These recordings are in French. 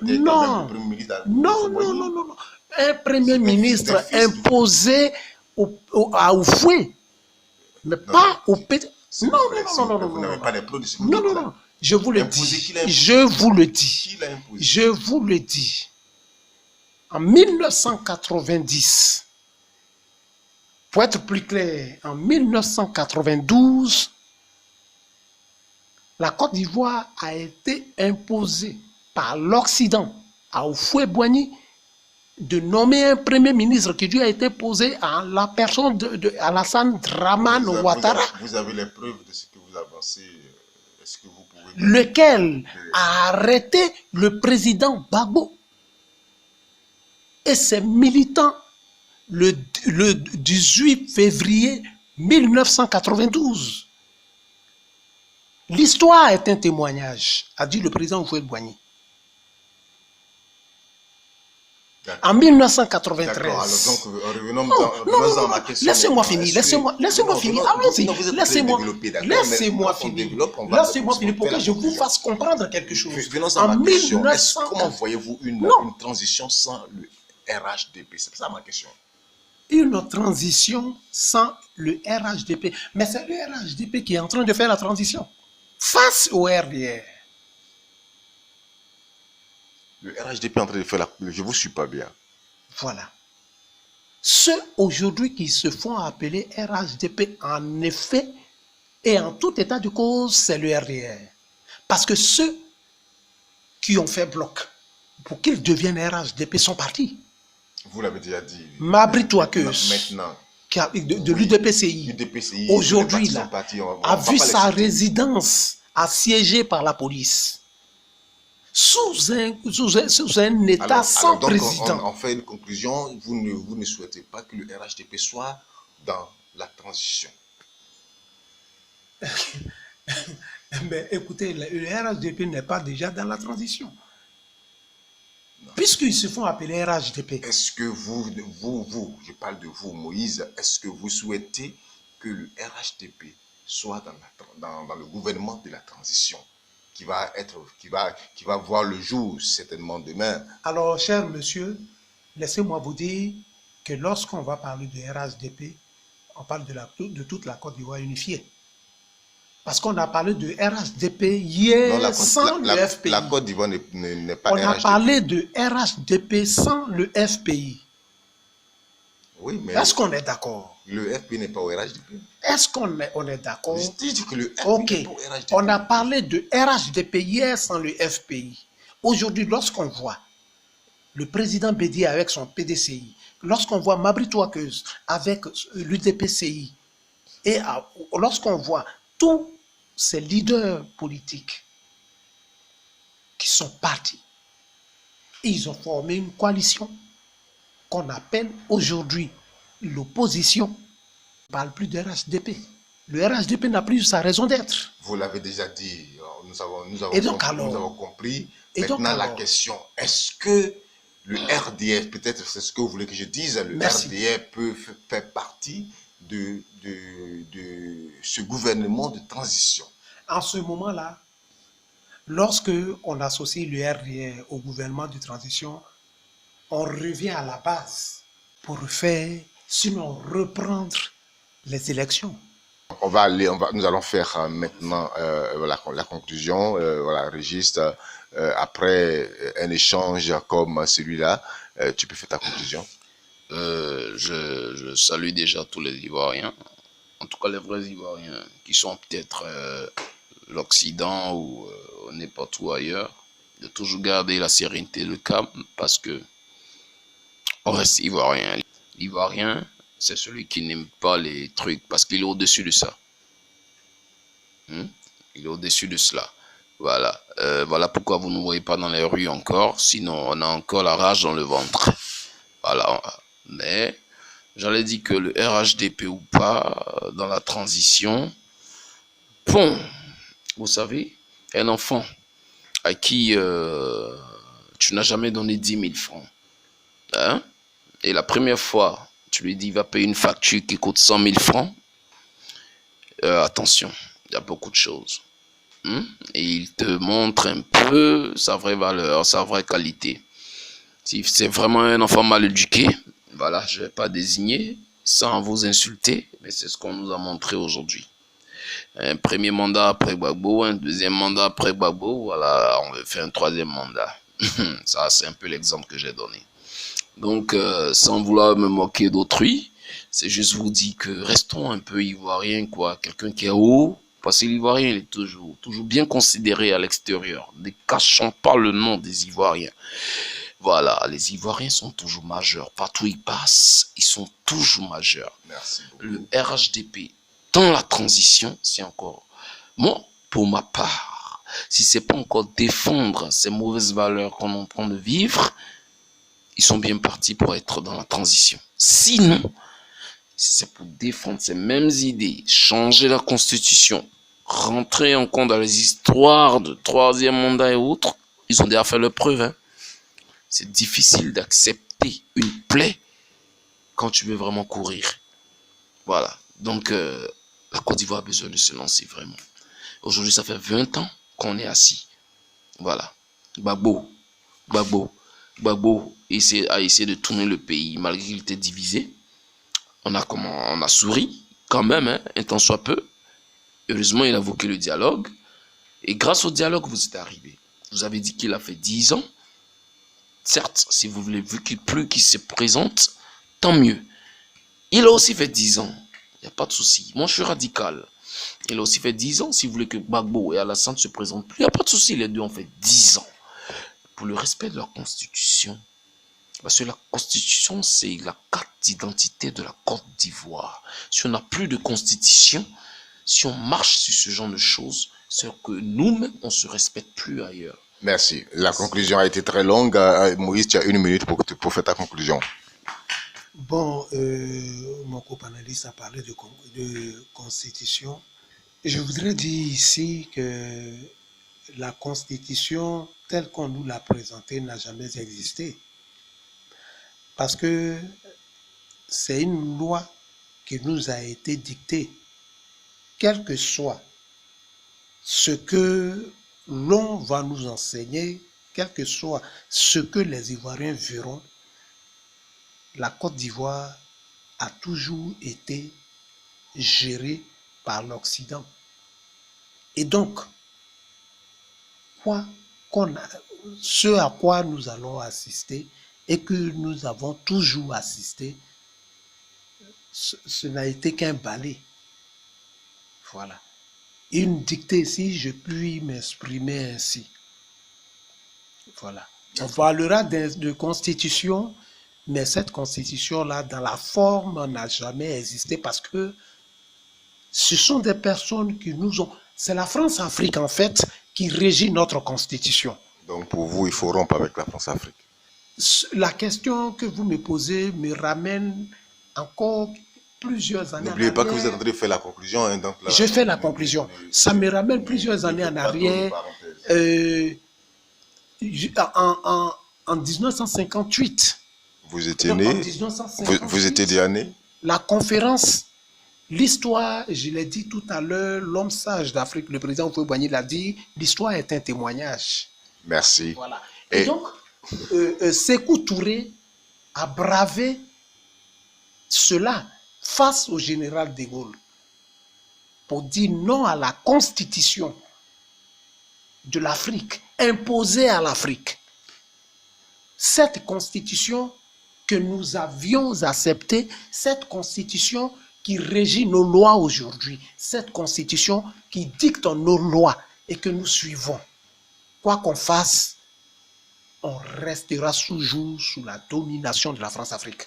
était quand même le premier ministre. Non. Un premier ministre imposé à Oufoué, mais pas au PT. Non. Vous n'avez pas les preuves de ce que vous dites. Non. Je vous le dis. Je vous le dis. En 1990, pour être plus clair, en 1992, la Côte d'Ivoire a été imposée par l'Occident à Houphouët-Boigny de nommer un premier ministre qui lui a été posé à la personne de Alassane Dramane Ouattara. Vous avez les preuves de ce que vous avancez. Est-ce que vous pouvez... Lequel a arrêté le président Gbagbo et ses militants le 18 février 1992. L'histoire est un témoignage, a dit le président Houphouët-Boigny. En 1993. Alors donc, revenons à ma question. Laissez-moi finir. Allons-y. Laissez-moi finir pour que je vous fasse comprendre quelque chose. Venons à ma question. Comment voyez-vous une transition sans le RHDP? C'est ça ma question. Une transition sans le RHDP. Mais c'est le RHDP qui est en train de faire la transition face au RDR. Le RHDP est en train de faire la... Je ne vous suis pas bien. Voilà. Ceux aujourd'hui qui se font appeler RHDP, en effet, et en tout état de cause, c'est le RDR. Parce que ceux qui ont fait bloc pour qu'ils deviennent RHDP sont partis. Vous l'avez déjà dit. Mabry Touakeus, maintenant, de l'UDPCI, aujourd'hui, a vu sa résidence assiégée par la police. Sous un État sans président. On fait une conclusion. Vous ne souhaitez pas que le RHDP soit dans la transition. Mais écoutez, le RHDP n'est pas déjà dans la transition. Puisqu'ils se font appeler RHDP. Est-ce que vous, je parle de vous, Moïse, est-ce que vous souhaitez que le RHDP soit dans le gouvernement de la transition qui va voir le jour certainement demain? Alors, cher monsieur, laissez-moi vous dire que lorsqu'on va parler de RHDP, on parle de toute la Côte d'Ivoire unifiée. Parce qu'on a parlé de RHDP hier sans le FPI. La Côte d'Ivoire n'est pas RHDP. On a parlé de RHDP sans le FPI. Oui, mais... Est-ce qu'on est d'accord? Le FPI n'est pas au RHDP. Est-ce qu'on est d'accord? Je dis que le FPI n'est pas au RHDP. On a parlé de RHDP hier sans le FPI. Aujourd'hui, lorsqu'on voit le président Bédié avec son PDCI, lorsqu'on voit Mabry Touakeus avec l'UDPCI, et lorsqu'on voit tous ces leaders politiques qui sont partis, ils ont formé une coalition qu'on appelle aujourd'hui l'opposition. On ne parle plus de RHDP. Le RHDP n'a plus sa raison d'être. Vous l'avez déjà dit, nous avons compris. Maintenant, la question, est-ce que le RDF, peut-être c'est ce que vous voulez que je dise, le RDF peut faire partie de ce gouvernement de transition? En ce moment-là, lorsque on associe le RDR au gouvernement de transition, on revient à la base pour sinon reprendre les élections. Nous allons faire maintenant la conclusion. Voilà, Régis, après un échange comme celui-là, tu peux faire ta conclusion. Je salue déjà tous les Ivoiriens, en tout cas les vrais Ivoiriens, qui sont peut-être l'Occident ou n'importe où ailleurs, de toujours garder la sérénité, le calme, parce que on reste Ivoirien. L'Ivoirien, c'est celui qui n'aime pas les trucs, parce qu'il est au-dessus de ça. Il est au-dessus de cela. Voilà. Voilà pourquoi vous ne voyez pas dans les rues encore, sinon on a encore la rage dans le ventre. Voilà. Mais j'allais dire que le RHDP ou pas, dans la transition, bon, vous savez, un enfant à qui tu n'as jamais donné 10 000 francs, hein, et la première fois, tu lui dis, il va payer une facture qui coûte 100 000 francs, attention, il y a beaucoup de choses. Et il te montre un peu sa vraie valeur, sa vraie qualité. Si c'est vraiment un enfant mal éduqué, voilà, je ne vais pas désigner sans vous insulter, mais c'est ce qu'on nous a montré aujourd'hui. Un premier mandat après Gbagbo, un deuxième mandat après Gbagbo, voilà, on veut faire un troisième mandat. Ça, c'est un peu l'exemple que j'ai donné. Donc, sans vouloir me moquer d'autrui, c'est juste vous dire que restons un peu ivoiriens, quoi. Quelqu'un qui est haut, parce que l'ivoirien, il est toujours bien considéré à l'extérieur. Ne cachons pas le nom des Ivoiriens. Voilà, les Ivoiriens sont toujours majeurs. Partout où ils passent, ils sont toujours majeurs. Merci beaucoup. Le RHDP, dans la transition, c'est encore... Moi, pour ma part, si c'est pas encore défendre ces mauvaises valeurs qu'on est en train de vivre, ils sont bien partis pour être dans la transition. Sinon, si c'est pour défendre ces mêmes idées, changer la constitution, rentrer en compte dans les histoires de troisième mandat et autres, ils ont déjà fait leur preuve. Hein. C'est difficile d'accepter une plaie quand tu veux vraiment courir. Voilà. Donc, la Côte d'Ivoire a besoin de se lancer vraiment. Aujourd'hui, ça fait 20 ans qu'on est assis. Voilà. Gbagbo a essayé de tourner le pays malgré qu'il était divisé. On a souri quand même, hein, un tant soit peu. Heureusement, il a évoqué le dialogue. Et grâce au dialogue, vous êtes arrivé. Vous avez dit qu'il a fait 10 ans. Certes, si vous voulez plus qu'il se présente, tant mieux. Il a aussi fait 10 ans. Il n'y a pas de souci. Moi, je suis radical. Il a aussi fait 10 ans. Si vous voulez que Gbagbo et Alassane ne se présentent plus, il n'y a pas de souci. Les deux ont fait 10 ans. Pour le respect de leur constitution. Parce que la constitution, c'est la carte d'identité de la Côte d'Ivoire. Si on n'a plus de constitution, si on marche sur ce genre de choses, c'est que nous-mêmes, on ne se respecte plus ailleurs. Merci. La conclusion a été très longue. Moïse, tu as 1 minute pour faire ta conclusion. Bon, mon co-panéliste a parlé de constitution. Je voudrais dire ici que la constitution, telle qu'on nous l'a présentée, n'a jamais existé. Parce que c'est une loi qui nous a été dictée, quel que soit ce que l'on va nous enseigner, quel que soit ce que les Ivoiriens verront, la Côte d'Ivoire a toujours été gérée par l'Occident. Et donc, ce à quoi nous allons assister et que nous avons toujours assisté, ce n'a été qu'un balai. Voilà. Une dictée, si je puis m'exprimer ainsi. Voilà. On parlera de constitution, mais cette constitution-là, dans la forme, n'a jamais existé parce que ce sont des personnes qui nous ont... C'est la France-Afrique, en fait, qui régit notre constitution. Donc, pour vous, il faut rompre avec la France-Afrique. La question que vous me posez me ramène encore plusieurs années en arrière. N'oubliez pas que vous êtes en train de faire la conclusion. Hein, donc là, je fais la conclusion. Ça me ramène plusieurs années en arrière. En 1958. Vous étiez né? Vous étiez déjà né? La conférence, l'histoire, je l'ai dit tout à l'heure, l'homme sage d'Afrique, le président Houphouët-Boigny l'a dit, l'histoire est un témoignage. Merci. Voilà. Et donc, Sékou Touré a bravé cela face au général de Gaulle pour dire non à la constitution de l'Afrique, imposée à l'Afrique. Cette constitution que nous avions acceptée, cette constitution qui régit nos lois aujourd'hui, cette constitution qui dicte nos lois et que nous suivons. Quoi qu'on fasse, on restera toujours sous la domination de la France-Afrique.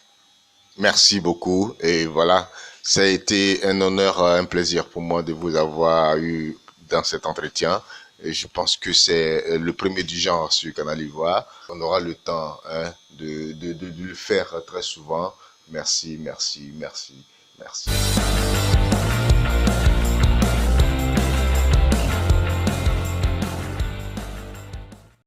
Merci beaucoup. Et voilà, ça a été un honneur, un plaisir pour moi de vous avoir eu dans cet entretien. Et je pense que c'est le premier du genre sur Canal Ivoire. On aura le temps de le faire très souvent. Merci, merci, merci, merci.